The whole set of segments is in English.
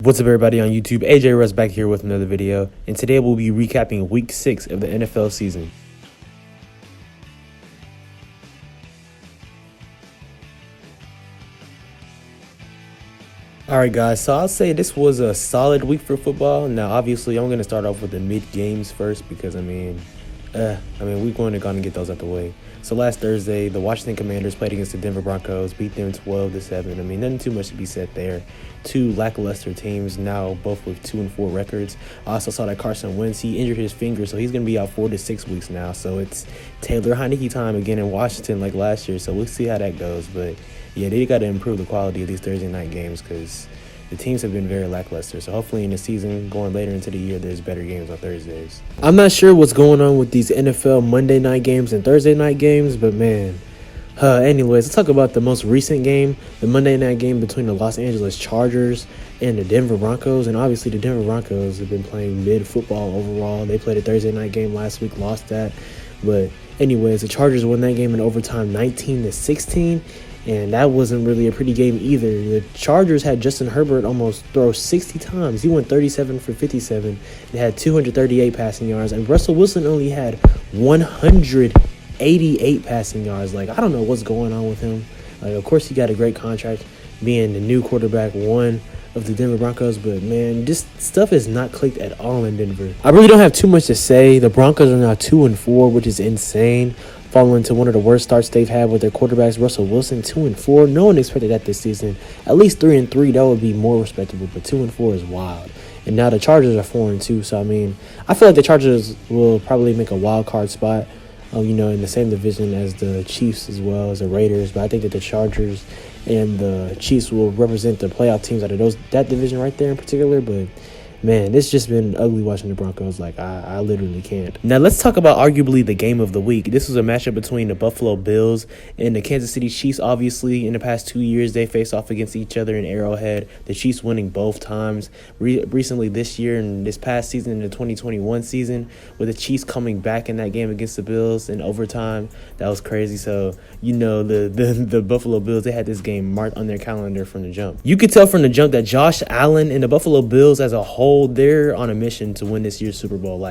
What's up, everybody on YouTube? AJ Russ back here with another video, and today we'll be recapping Week 6 of the NFL season. Alright guys, so I'll say this was a solid week for football. Now obviously I'm going to start off with the mid-games first because we're going to get those out the way. So last Thursday, the Washington Commanders played against the Denver Broncos, beat them 12-7. Nothing too much to be said there. Two lackluster teams, now both with 2-4 records. I also saw that Carson Wentz, he injured his finger, so he's going to be out 4 to 6 weeks now. So it's Taylor Heineke time again in Washington like last year, so we'll see how that goes. But yeah, they got to improve the quality of these Thursday night games because the teams have been very lackluster. So hopefully in the season, going later into the year, there's better games on Thursdays. I'm not sure what's going on with these NFL Monday night games and Thursday night games, but man. Anyways, let's talk about the most recent game, the Monday night game between the Los Angeles Chargers and the Denver Broncos. And obviously the Denver Broncos have been playing mid-football overall. They played a Thursday night game last week, lost that. But anyways, the Chargers won that game in overtime 19-16. And that wasn't really a pretty game either. The Chargers had Justin Herbert almost throw 60 times. He went 37 for 57. They had 238 passing yards. And Russell Wilson only had 188 passing yards. I don't know what's going on with him. Of course, he got a great contract being the new quarterback one of the Denver Broncos. But, man, this stuff is not clicked at all in Denver. I really don't have too much to say. The Broncos are now 2-4, which is insane. Falling into one of the worst starts they've had with their quarterbacks, Russell Wilson, 2-4. No one expected that this season. At least 3-3, that would be more respectable, but 2-4 is wild. And now the Chargers are 4-2, so I feel like the Chargers will probably make a wild card spot, in the same division as the Chiefs as well as the Raiders. But I think that the Chargers and the Chiefs will represent the playoff teams out of that division right there in particular. But man, it's just been ugly watching the Broncos. I literally can't. Now, let's talk about arguably the game of the week. This was a matchup between the Buffalo Bills and the Kansas City Chiefs. Obviously, in the past 2 years, they faced off against each other in Arrowhead. The Chiefs winning both times. Recently this year and this past season, in the 2021 season, with the Chiefs coming back in that game against the Bills in overtime. That was crazy. So, the Buffalo Bills, they had this game marked on their calendar from the jump. You could tell from the jump that Josh Allen and the Buffalo Bills as a whole, they're on a mission to win this year's Super Bowl.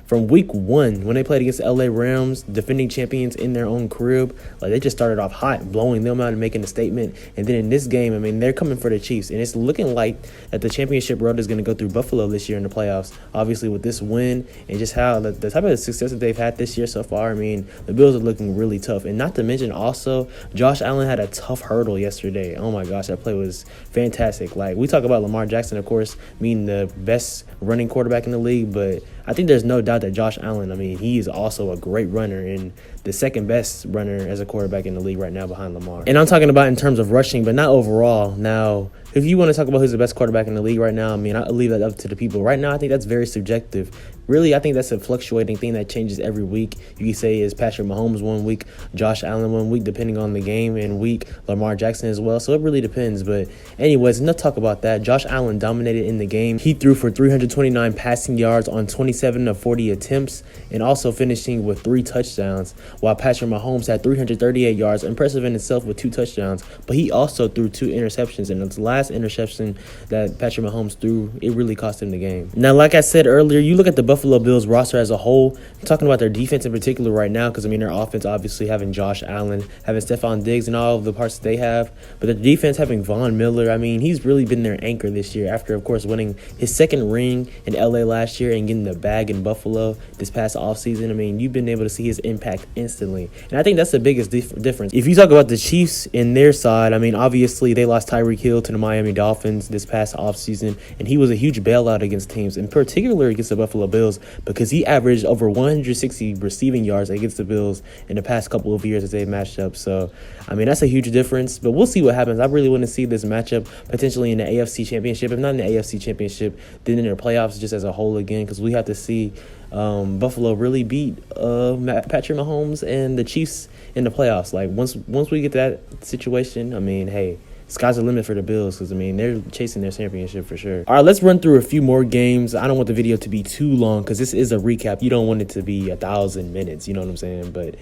From week 1, when they played against the LA Rams, defending champions in their own crib, they just started off hot, blowing them out and making a statement. And then in this game, they're coming for the Chiefs. And it's looking like that the championship road is going to go through Buffalo this year in the playoffs. Obviously, with this win and just how the type of success that they've had this year so far, the Bills are looking really tough. And not to mention also, Josh Allen had a tough hurdle yesterday. Oh my gosh, that play was fantastic. We talk about Lamar Jackson, of course, being the best running quarterback in the league, but I think there's no doubt that Josh Allen, he is also a great runner and the second best runner as a quarterback in the league right now behind Lamar. And I'm talking about in terms of rushing, but not overall. Now, if you want to talk about who's the best quarterback in the league right now, I'll leave that up to the people. Right now, I think that's very subjective. Really, I think that's a fluctuating thing that changes every week. You can say is Patrick Mahomes 1 week, Josh Allen 1 week, depending on the game, and week Lamar Jackson as well. So it really depends. But anyways, enough talk about that. Josh Allen dominated in the game. He threw for 329 passing yards on 27 of 40 attempts and also finishing with 3 touchdowns, while Patrick Mahomes had 338 yards, impressive in itself with 2 touchdowns. But he also threw 2 interceptions, and his last interception that Patrick Mahomes threw, it really cost him the game. Now, like I said earlier, you look at the Buffalo Bills roster as a whole. I'm talking about their defense in particular right now because, their offense obviously having Josh Allen, having Stephon Diggs and all of the parts that they have. But the defense having Von Miller, he's really been their anchor this year after, of course, winning his second ring in LA last year and getting the bag in Buffalo this past offseason. You've been able to see his impact instantly. And I think that's the biggest difference. If you talk about the Chiefs in their side, obviously they lost Tyreek Hill to the Miami Dolphins this past offseason, and he was a huge bailout against teams, in particular against the Buffalo Bills, because he averaged over 160 receiving yards against the Bills in the past couple of years as they matched up. So, that's a huge difference, but we'll see what happens. I really want to see this matchup potentially in the AFC Championship. If not in the AFC Championship, then in their playoffs just as a whole again, because we have to see Buffalo really beat Patrick Mahomes and the Chiefs in the playoffs. Once we get that situation, hey, sky's the limit for the Bills because, they're chasing their championship for sure. All right, let's run through a few more games. I don't want the video to be too long because this is a recap. You don't want it to be 1,000 minutes, you know what I'm saying? But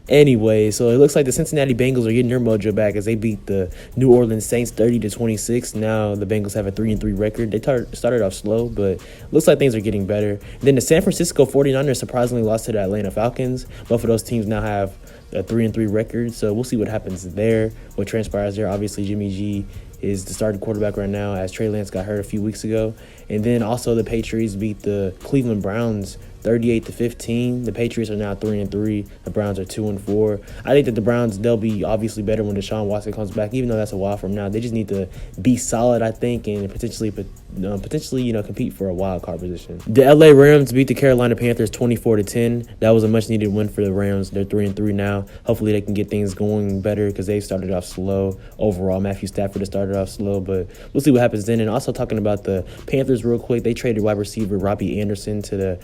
Anyway, so it looks like the Cincinnati Bengals are getting their mojo back as they beat the New Orleans Saints 30-26. Now the Bengals have a 3-3 record. They started off slow, but looks like things are getting better. And then the San Francisco 49ers surprisingly lost to the Atlanta Falcons. Both of those teams now have a 3-3 record, so we'll see what happens there, what transpires there. Obviously, Jimmy G is the starting quarterback right now as Trey Lance got hurt a few weeks ago. And then also the Patriots beat the Cleveland Browns 38-15. The Patriots are now 3-3. The Browns are 2-4. I think that the Browns, they'll be obviously better when Deshaun Watson comes back, even though that's a while from now. They just need to be solid, I think, and potentially compete for a wild card position. The LA Rams beat the Carolina Panthers 24-10. That was a much needed win for the Rams. They're 3-3 now. Hopefully they can get things going better because they started off slow overall. Matthew Stafford has started off slow, but we'll see what happens then. And also talking about the Panthers real quick, they traded wide receiver Robbie Anderson to the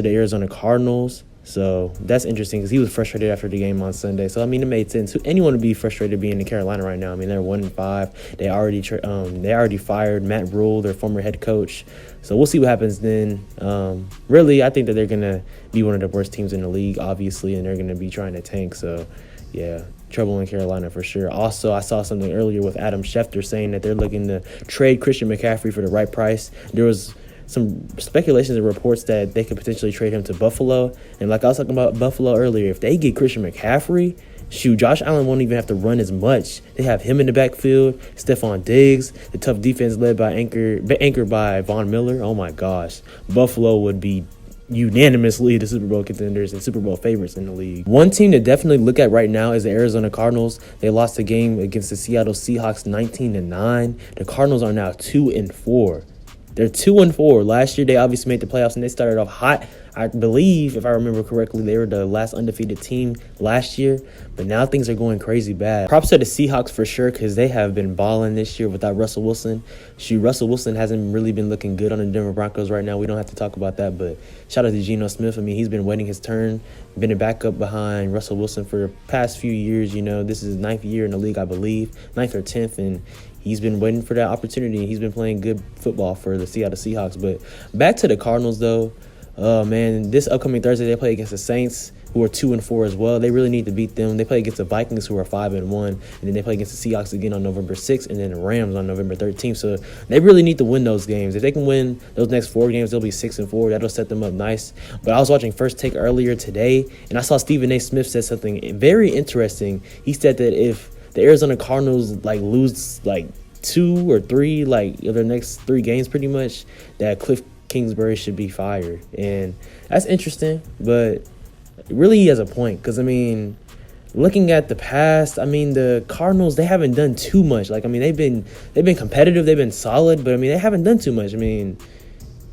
Arizona Cardinals. So that's interesting because he was frustrated after the game on Sunday. So, I mean, it made sense. Anyone would be frustrated being in Carolina right now. I mean, they're 1-5. They already fired Matt Rule, their former head coach. So we'll see what happens then. Really, I think that they're going to be one of the worst teams in the league, obviously, and they're going to be trying to tank. So, yeah, trouble in Carolina for sure. Also, I saw something earlier with Adam Schefter saying that they're looking to trade Christian McCaffrey for the right price. There was some speculations and reports that they could potentially trade him to Buffalo. And like I was talking about Buffalo earlier, if they get Christian McCaffrey, shoot, Josh Allen won't even have to run as much. They have him in the backfield, Stephon Diggs, the tough defense led by anchored by Von Miller. Oh my gosh. Buffalo would be unanimously the Super Bowl contenders and Super Bowl favorites in the league. One team to definitely look at right now is the Arizona Cardinals. They lost the game against the Seattle Seahawks 19-9. The Cardinals are now 2-4. They're 2-4. Last year, they obviously made the playoffs, and they started off hot. I believe, if I remember correctly, they were the last undefeated team last year. But now things are going crazy bad. Props to the Seahawks for sure because they have been balling this year without Russell Wilson. Shoot, Russell Wilson hasn't really been looking good on the Denver Broncos right now. We don't have to talk about that, but shout out to Geno Smith. I mean, he's been waiting his turn, been a backup behind Russell Wilson for the past few years. You know, this is his 9th year in the league, I believe, 9th or 10th, and he's been waiting for that opportunity. He's been playing good football for the Seattle Seahawks. But back to the Cardinals, though. Man, this upcoming Thursday, they play against the Saints, who are 2-4 as well. They really need to beat them. They play against the Vikings, who are 5-1. And then they play against the Seahawks again on November 6th, and then the Rams on November 13th. So they really need to win those games. If they can win those next 4 games, they'll be 6-4. That'll set them up nice. But I was watching First Take earlier today, and I saw Stephen A. Smith said something very interesting. He said that if the Arizona Cardinals, lose, 2 or 3, of their next 3 games pretty much, that Cliff Kingsbury should be fired. And that's interesting, but really he has a point because, I mean, looking at the past, I mean, the Cardinals, they haven't done too much. They've been competitive, they've been solid, but, I mean, they haven't done too much. I mean,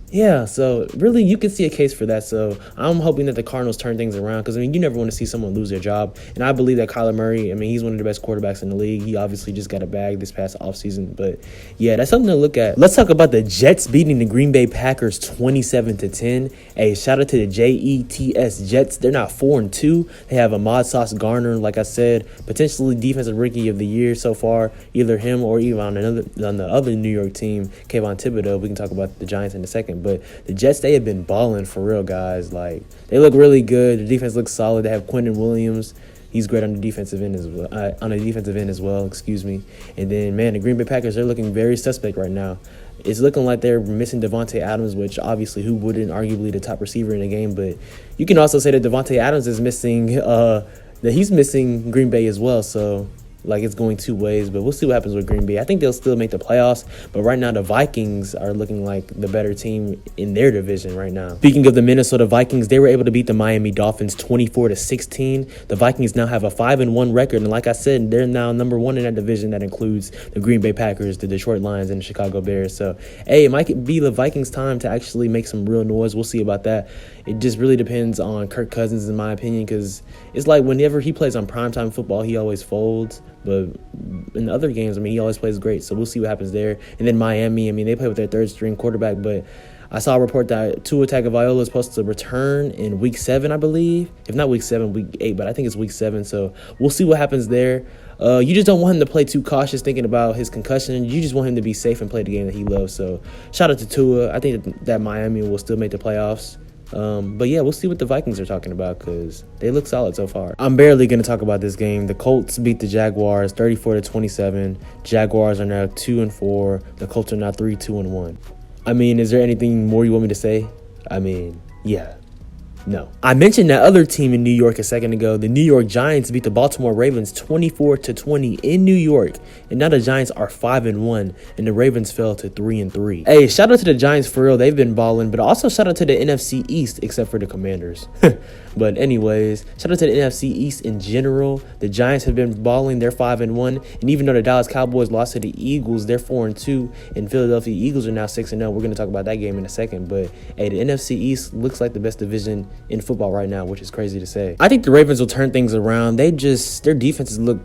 yeah, so really you can see a case for that. So I'm hoping that the Cardinals turn things around because, I mean, you never want to see someone lose their job. And I believe that Kyler Murray, I mean, he's one of the best quarterbacks in the league. He obviously just got a bag this past offseason. But, yeah, that's something to look at. Let's talk about the Jets beating the Green Bay Packers 27-10. Hey, shout out to the Jets Jets. They're not 4-2. They have Ahmad Sauce Gardner, like I said, potentially defensive rookie of the year so far. Either him or even on the other New York team, Kayvon Thibodeau. We can talk about the Giants in a second. But the Jets, they have been balling for real, guys. They look really good. The defense looks solid. They have Quentin Williams. He's great on the defensive end as well. Excuse me. And then, man, the Green Bay Packers, they're looking very suspect right now. It's looking like they're missing Devontae Adams, which obviously who wouldn't, arguably the top receiver in the game. But you can also say that Devontae Adams is missing he's missing Green Bay as well. So it's going 2 ways, but we'll see what happens with Green Bay. I think they'll still make the playoffs, but right now the Vikings are looking like the better team in their division right now. Speaking of the Minnesota Vikings, they were able to beat the Miami Dolphins 24-16. The Vikings now have a 5-1 record, and like I said, they're now number 1 in that division. That includes the Green Bay Packers, the Detroit Lions, and the Chicago Bears. So, hey, it might be the Vikings' time to actually make some real noise. We'll see about that. It just really depends on Kirk Cousins, in my opinion, because it's like whenever he plays on primetime football, he always folds. But in the other games, I mean, he always plays great. So we'll see what happens there. And then Miami, I mean, they play with their third-string quarterback. But I saw a report that Tua Tagovailoa is supposed to return in Week 7, I believe. If not Week 7, Week 8. But I think it's Week 7. So we'll see what happens there. You just don't want him to play too cautious thinking about his concussion. You just want him to be safe and play the game that he loves. So shout out to Tua. I think that Miami will still make the playoffs. But yeah, we'll see what the Vikings are talking about because they look solid so far. I'm barely going to talk about this game. The Colts beat the Jaguars 34-27. Jaguars are now 2-4. The Colts are now 3-2-1. I mean, is there anything more you want me to say? I mean, yeah. No. I mentioned that other team in New York a second ago. The New York Giants beat the Baltimore Ravens 24-20 in New York. And now the Giants are 5-1 and the Ravens fell to 3-3. Hey, shout out to the Giants for real. They've been balling, but also shout out to the NFC East except for the Commanders. But anyways, shout out to the NFC East in general. The Giants have been balling. They're 5-1. And even though the Dallas Cowboys lost to the Eagles, they're 4-2. And Philadelphia Eagles are now 6-0. We're going to talk about that game in a second. But hey, the NFC East looks like the best division in football right now, which is crazy to say. I think the Ravens will turn things around. Their defenses look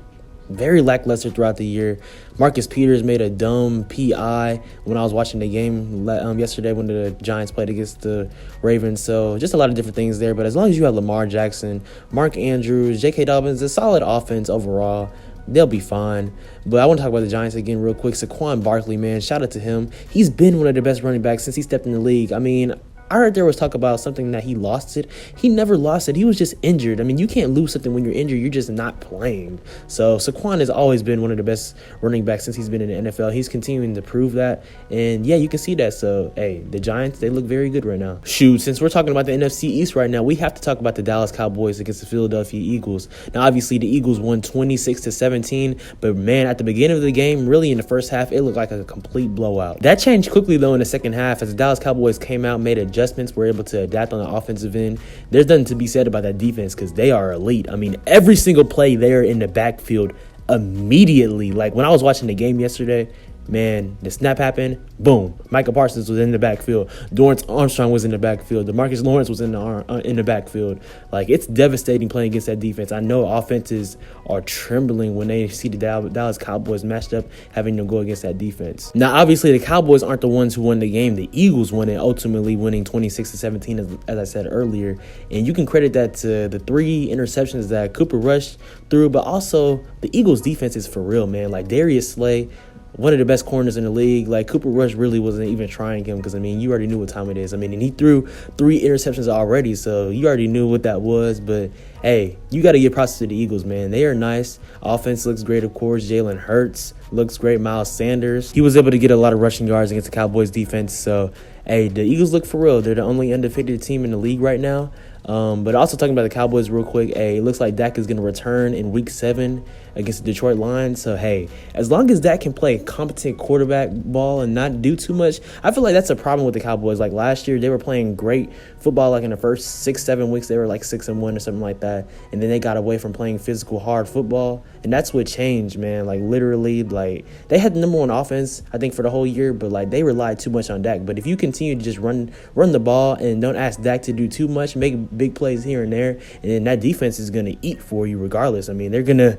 very lackluster throughout the year. Marcus Peters made a dumb PI when I was watching the game yesterday when the Giants played against the Ravens. So just a lot of different things there. But as long as you have Lamar Jackson, Mark Andrews, J.K. Dobbins, a solid offense overall, they'll be fine. But I want to talk about the Giants again real quick. Saquon Barkley, man, shout out to him. He's been one of the best running backs since he stepped in the league. I mean, I heard there was talk about something that he lost it. He never lost it. He was just injured. I mean, you can't lose something when you're injured. You're just not playing. So Saquon has always been one of the best running backs since he's been in the NFL. He's continuing to prove that. And yeah, you can see that. So, hey, the Giants, they look very good right now. Shoot, since we're talking about the NFC East right now, we have to talk about the Dallas Cowboys against the Philadelphia Eagles. Now, obviously, the Eagles won 26-17. But, man, at the beginning of the game, really in the first half, it looked like a complete blowout. That changed quickly, though, in the second half as the Dallas Cowboys came out, made adjustments, were able to adapt on the offensive end. There's nothing to be said about that defense because they are elite. I mean, every single play there in the backfield immediately. Like when I was watching the game yesterday, man, the snap happened, boom. Micah Parsons was in the backfield. Dorrance Armstrong was in the backfield. DeMarcus Lawrence was in the backfield. Like, it's devastating playing against that defense. I know offenses are trembling when they see the Dallas Cowboys matched up, having to go against that defense. Now, obviously, the Cowboys aren't the ones who won the game. The Eagles won it, ultimately winning 26-17, as I said earlier. And you can credit that to the 3 interceptions that Cooper Rush threw, but also the Eagles' defense is for real, man. Like, Darius Slay, one of the best corners in the league. Like, Cooper Rush really wasn't even trying him because, I mean, you already knew what time it is. I mean, and he threw 3 interceptions already, so you already knew what that was. But, hey, you got to give props to the Eagles, man. They are nice. Offense looks great, of course. Jalen Hurts looks great. Miles Sanders, he was able to get a lot of rushing yards against the Cowboys defense. So, hey, the Eagles look for real. They're the only undefeated team in the league right now. But also talking about the Cowboys real quick, hey, it looks like Dak is going to return in Week 7 against the Detroit Lions. So, hey, as long as Dak can play competent quarterback ball and not do too much, I feel like that's a problem with the Cowboys. Like last year, they were playing great football. Like in the first 6-7 weeks, they were like 6-1 or something like that. And then they got away from playing physical, hard football. And that's what changed, man. Like literally, like they had the number 1 offense, I think, for the whole year. But like they relied too much on Dak. But if you continue to just run the ball and don't ask Dak to do too much, make big plays here and there, and then that defense is going to eat for you regardless. I mean, they're going to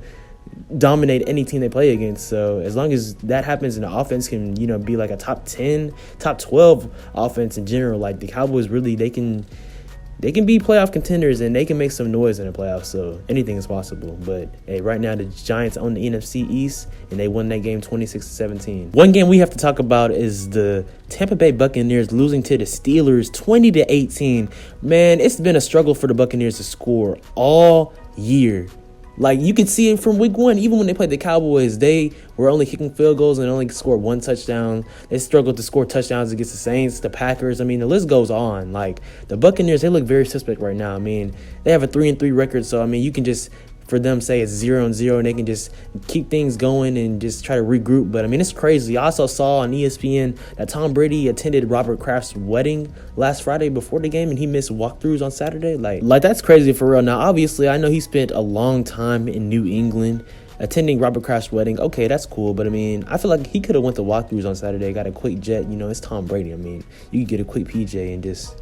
dominate any team they play against. So as long as that happens and the offense can, be like a top 10, top 12 offense in general, like the Cowboys really, they can be playoff contenders and they can make some noise in the playoffs. So anything is possible. But hey, right now the Giants own the NFC East and they won that game 26-17. One game we have to talk about is the Tampa Bay Buccaneers losing to the Steelers 20-18. Man, it's been a struggle for the Buccaneers to score all year. Like, you could see it from week 1. Even when they played the Cowboys, they were only kicking field goals and only scored 1 touchdown. They struggled to score touchdowns against the Saints, the Packers. I mean, the list goes on. Like, the Buccaneers, they look very suspect right now. I mean, they have a 3-3 record, so, I mean, you can just, for them, say it's 0-0, and they can just keep things going and just try to regroup. But, I mean, it's crazy. I also saw on ESPN that Tom Brady attended Robert Kraft's wedding last Friday before the game, and he missed walkthroughs on Saturday. Like that's crazy for real. Now, obviously, I know he spent a long time in New England attending Robert Kraft's wedding. Okay, that's cool. But, I mean, I feel like he could have went to walkthroughs on Saturday, got a quick jet. It's Tom Brady. I mean, you could get a quick PJ and just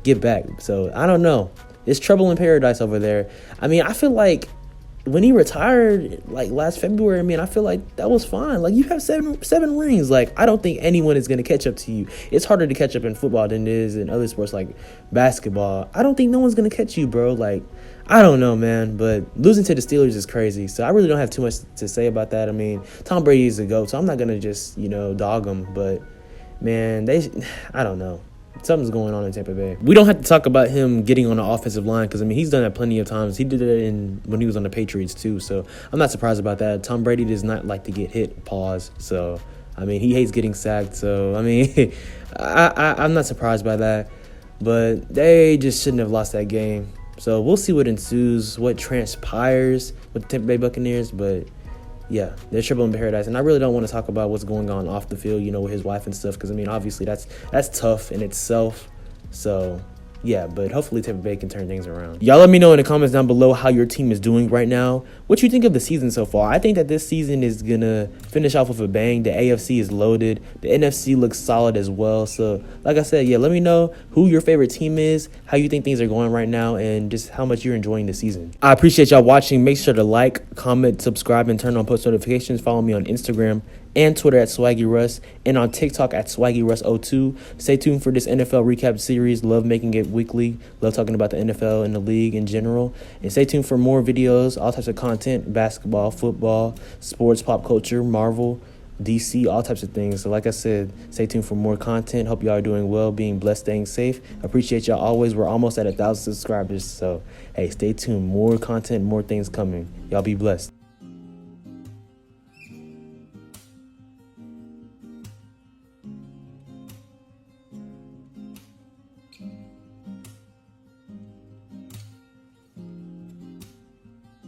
get back. So, I don't know. It's trouble in paradise over there. I mean, I feel like when he retired, like last February, I mean, I feel like that was fine. Like, you have seven rings. Like, I don't think anyone is going to catch up to you. It's harder to catch up in football than it is in other sports like basketball. I don't think no one's going to catch you, bro. Like, I don't know, man. But losing to the Steelers is crazy. So I really don't have too much to say about that. I mean, Tom Brady is a GOAT, so I'm not going to just, dog him. But, man, I don't know. Something's going on in Tampa Bay. We don't have to talk about him getting on the offensive line because, I mean, he's done that plenty of times. He did it when he was on the Patriots, too. So I'm not surprised about that. Tom Brady does not like to get hit, pause. So, I mean, he hates getting sacked. So, I mean, I'm not surprised by that. But they just shouldn't have lost that game. So we'll see what ensues, what transpires with the Tampa Bay Buccaneers. But, yeah, they're triple in paradise. And I really don't want to talk about what's going on off the field, with his wife and stuff. Because, I mean, obviously that's tough in itself. So, yeah, but hopefully Tampa Bay can turn things around. Y'all let me know in the comments down below how your team is doing right now. What you think of the season so far? I think that this season is going to finish off with a bang. The AFC is loaded. The NFC looks solid as well. So, like I said, yeah, let me know who your favorite team is, how you think things are going right now, and just how much you're enjoying the season. I appreciate y'all watching. Make sure to like, comment, subscribe, and turn on post notifications. Follow me on Instagram and Twitter at Swaggy Russ, and on TikTok at SwaggyRuss02. Stay tuned for this NFL recap series. Love making it weekly. Love talking about the NFL and the league in general. And stay tuned for more videos, all types of content, basketball, football, sports, pop culture, Marvel, DC, all types of things. So like I said, stay tuned for more content. Hope y'all are doing well, being blessed, staying safe. Appreciate y'all always. We're almost at 1,000 subscribers. So, hey, stay tuned. More content, more things coming. Y'all be blessed.